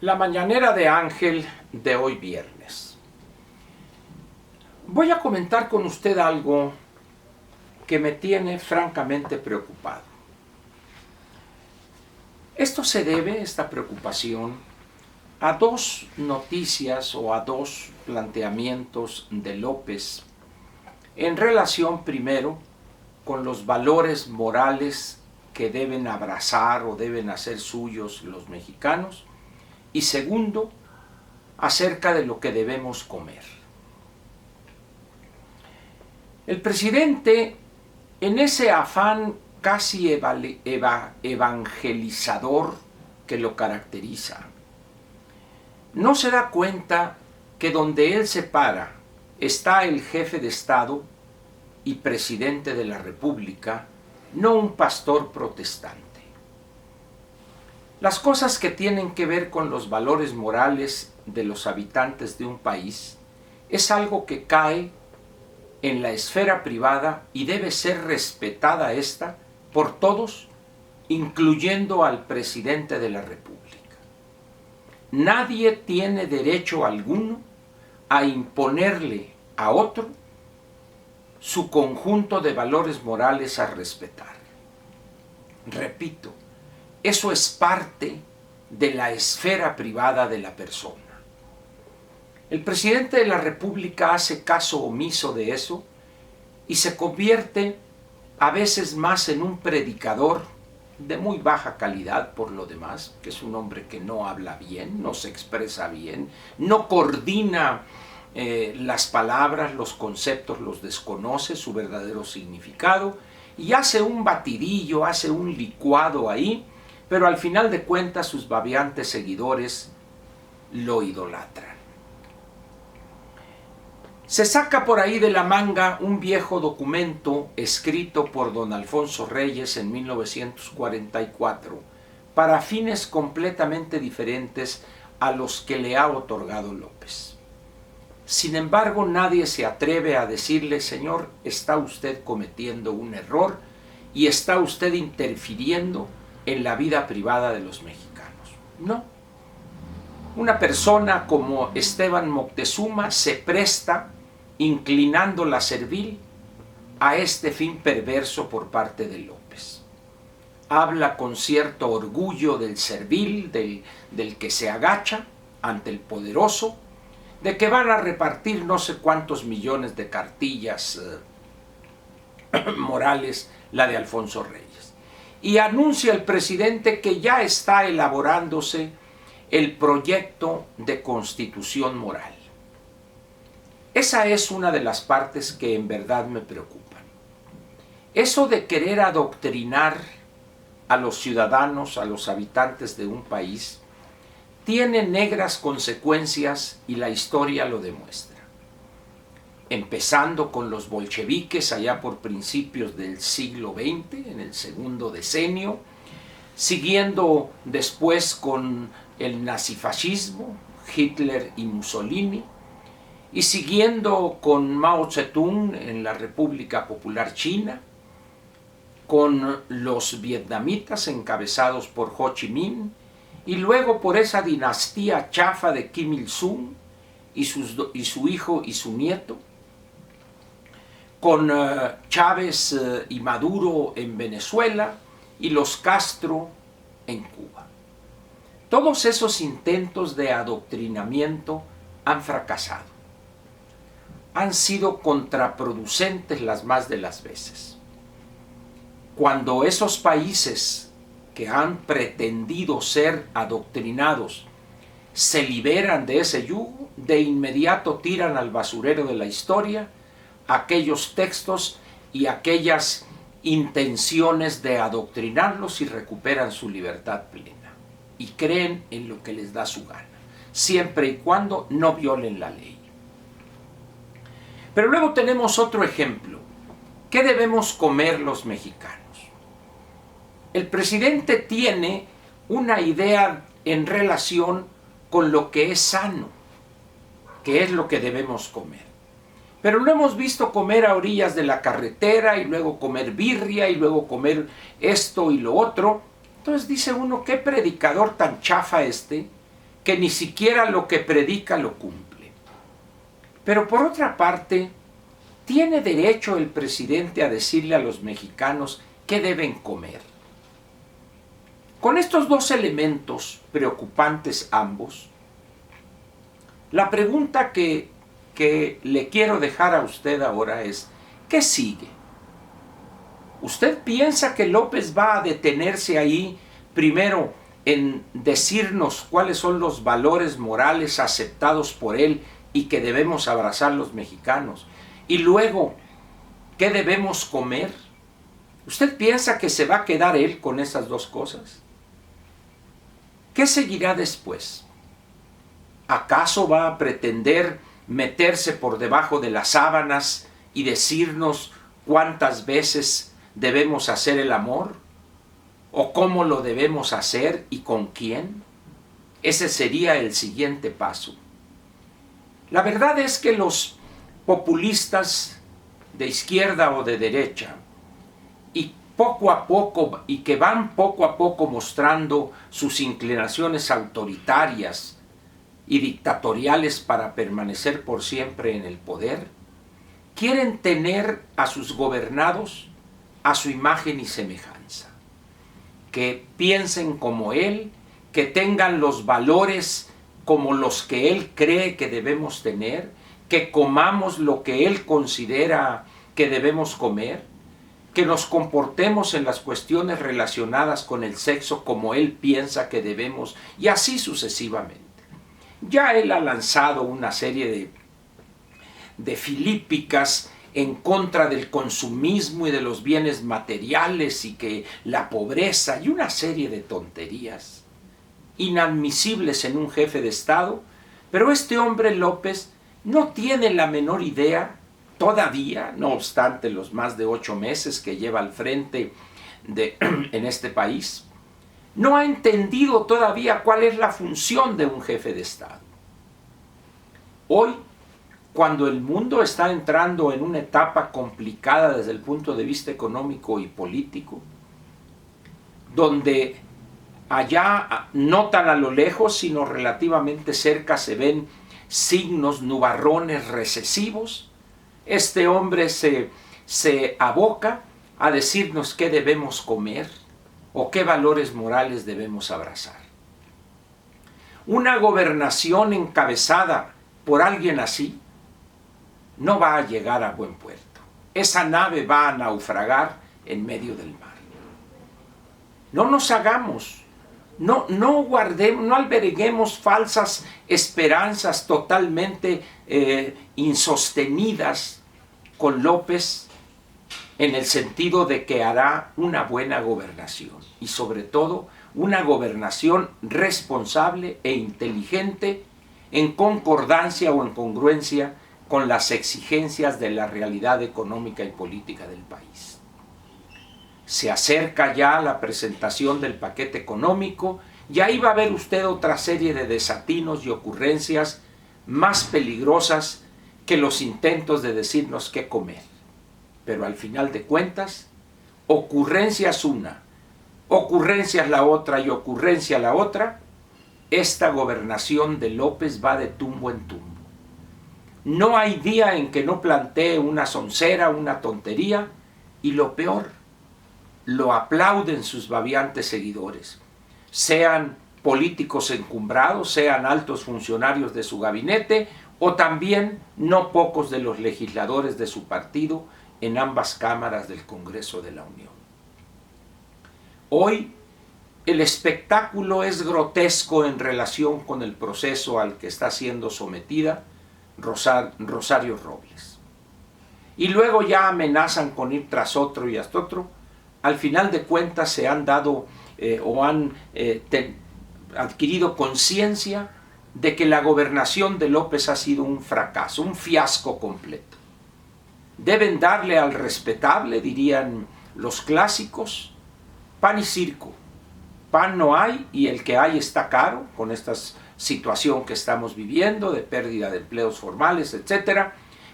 La mañanera de Ángel de hoy viernes. Voy a comentar con usted algo que me tiene francamente preocupado. Esto se debe, esta preocupación, a dos noticias o a dos planteamientos de López en relación primero con los valores morales que deben abrazar o deben hacer suyos los mexicanos, y segundo, acerca de lo que debemos comer. El presidente, en ese afán casi evangelizador que lo caracteriza, no se da cuenta que donde él se para está el jefe de Estado y presidente de la República, no un pastor protestante. Las cosas que tienen que ver con los valores morales de los habitantes de un país es algo que cae en la esfera privada y debe ser respetada esta por todos, incluyendo al presidente de la República. Nadie tiene derecho alguno a imponerle a otro su conjunto de valores morales a respetar. Repito, eso es parte de la esfera privada de la persona. El presidente de la República hace caso omiso de eso y se convierte a veces más en un predicador de muy baja calidad por lo demás, que es un hombre que no habla bien, no se expresa bien, no coordina las palabras, los conceptos, los desconoce su verdadero significado y hace un batidillo, hace un licuado ahí, pero al final de cuentas sus babeantes seguidores lo idolatran. Se saca por ahí de la manga un viejo documento escrito por don Alfonso Reyes en 1944 para fines completamente diferentes a los que le ha otorgado López. Sin embargo, nadie se atreve a decirle: señor, está usted cometiendo un error y está usted interfiriendo en la vida privada de los mexicanos. No. Una persona como Esteban Moctezuma se presta, inclinando la cerviz, a este fin perverso por parte de López. Habla con cierto orgullo del servil, del que se agacha ante el poderoso, de que van a repartir no sé cuántos millones de cartillas morales, la de Alfonso Reyes. Y anuncia el presidente que ya está elaborándose el proyecto de constitución moral. Esa es una de las partes que en verdad me preocupan. Eso de querer adoctrinar a los ciudadanos, a los habitantes de un país, tiene negras consecuencias y la historia lo demuestra. Empezando con los bolcheviques allá por principios del siglo XX, en el segundo decenio, siguiendo después con el nazifascismo, Hitler y Mussolini, y siguiendo con Mao Zedong en la República Popular China, con los vietnamitas encabezados por Ho Chi Minh, y luego por esa dinastía chafa de Kim Il-sung y su hijo y su nieto, con Chávez y Maduro en Venezuela y los Castro en Cuba. Todos esos intentos de adoctrinamiento han fracasado. Han sido contraproducentes las más de las veces. Cuando esos países que han pretendido ser adoctrinados se liberan de ese yugo, de inmediato tiran al basurero de la historia aquellos textos y aquellas intenciones de adoctrinarlos y recuperan su libertad plena y creen en lo que les da su gana, siempre y cuando no violen la ley. Pero luego tenemos otro ejemplo. ¿Qué debemos comer los mexicanos? El presidente tiene una idea en relación con lo que es sano, que es lo que debemos comer. Pero lo hemos visto comer a orillas de la carretera y luego comer birria y luego comer esto y lo otro. Entonces dice uno, qué predicador tan chafa este, que ni siquiera lo que predica lo cumple. Pero por otra parte, ¿tiene derecho el presidente a decirle a los mexicanos qué deben comer? Con estos dos elementos, preocupantes ambos, la pregunta que le quiero dejar a usted ahora es, ¿qué sigue? ¿Usted piensa que López va a detenerse ahí primero en decirnos cuáles son los valores morales aceptados por él y que debemos abrazar los mexicanos? Y luego, ¿qué debemos comer? ¿Usted piensa que se va a quedar él con esas dos cosas? ¿Qué seguirá después? ¿Acaso va a pretender meterse por debajo de las sábanas y decirnos cuántas veces debemos hacer el amor? ¿O cómo lo debemos hacer y con quién? Ese sería el siguiente paso. La verdad es que los populistas de izquierda o de derecha, y que van poco a poco mostrando sus inclinaciones autoritarias y dictatoriales para permanecer por siempre en el poder, quieren tener a sus gobernados a su imagen y semejanza, que piensen como él, que tengan los valores como los que él cree que debemos tener, que comamos lo que él considera que debemos comer, que nos comportemos en las cuestiones relacionadas con el sexo como él piensa que debemos, y así sucesivamente. Ya él ha lanzado una serie de filípicas en contra del consumismo y de los bienes materiales y que la pobreza y una serie de tonterías inadmisibles en un jefe de Estado, pero este hombre López no tiene la menor idea todavía, no obstante los más de 8 meses que lleva al frente en este país, no ha entendido todavía cuál es la función de un jefe de Estado. Hoy, cuando el mundo está entrando en una etapa complicada desde el punto de vista económico y político, donde allá no tan a lo lejos, sino relativamente cerca se ven signos, nubarrones recesivos, este hombre se aboca a decirnos qué debemos comer o qué valores morales debemos abrazar. Una gobernación encabezada por alguien así no va a llegar a buen puerto. Esa nave va a naufragar en medio del mar. No nos hagamos, no guardemos, no alberguemos falsas esperanzas totalmente insostenidas con López, en el sentido de que hará una buena gobernación y sobre todo una gobernación responsable e inteligente en concordancia o en congruencia con las exigencias de la realidad económica y política del país. Se acerca ya la presentación del paquete económico y ahí va a ver usted otra serie de desatinos y ocurrencias más peligrosas que los intentos de decirnos qué comer. Pero al final de cuentas, ocurrencias una, ocurrencias la otra y ocurrencia la otra, esta gobernación de López va de tumbo en tumbo. No hay día en que no plantee una soncera, una tontería, y lo peor, lo aplauden sus babiantes seguidores, sean políticos encumbrados, sean altos funcionarios de su gabinete, o también no pocos de los legisladores de su partido en ambas cámaras del Congreso de la Unión. Hoy el espectáculo es grotesco en relación con el proceso al que está siendo sometida Rosario Robles. Y luego ya amenazan con ir tras otro y hasta otro. Al final de cuentas se han dado adquirido conciencia de que la gobernación de López ha sido un fracaso, un fiasco completo. Deben darle al respetable, dirían los clásicos, pan y circo. Pan no hay y el que hay está caro, con esta situación que estamos viviendo de pérdida de empleos formales, etc.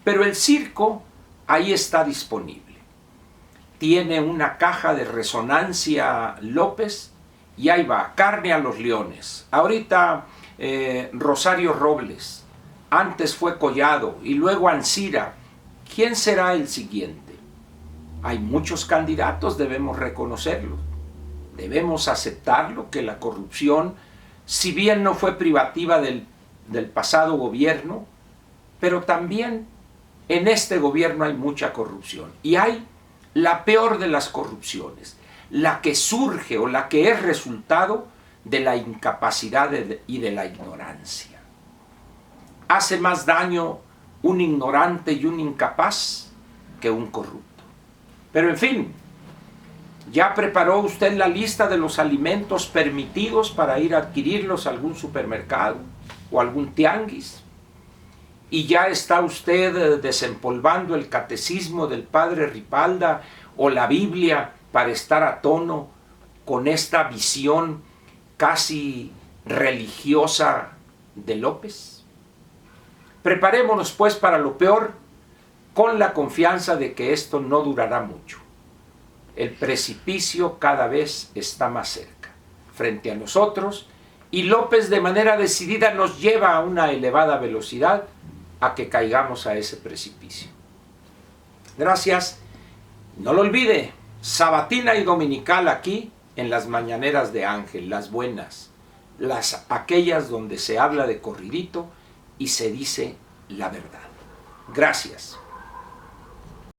Pero el circo ahí está disponible. Tiene una caja de resonancia López y ahí va, carne a los leones. Ahorita Rosario Robles, antes fue Collado y luego Ancira. ¿Quién será el siguiente? Hay muchos candidatos, debemos reconocerlo. Debemos aceptarlo, que la corrupción, si bien no fue privativa del pasado gobierno, pero también en este gobierno hay mucha corrupción. Y hay la peor de las corrupciones, la que surge o la que es resultado de la incapacidad y de la ignorancia. Hace más daño un ignorante y un incapaz que un corrupto. Pero en fin, ¿ya preparó usted la lista de los alimentos permitidos para ir a adquirirlos a algún supermercado o algún tianguis? ¿Y ya está usted desempolvando el catecismo del padre Ripalda o la Biblia para estar a tono con esta visión casi religiosa de López? Preparémonos pues para lo peor, con la confianza de que esto no durará mucho. El precipicio cada vez está más cerca, frente a nosotros, y López de manera decidida nos lleva a una elevada velocidad a que caigamos a ese precipicio. Gracias. No lo olvide, sabatina y dominical aquí en las mañaneras de Ángel, las buenas, aquellas donde se habla de corridito y se dice la verdad. Gracias.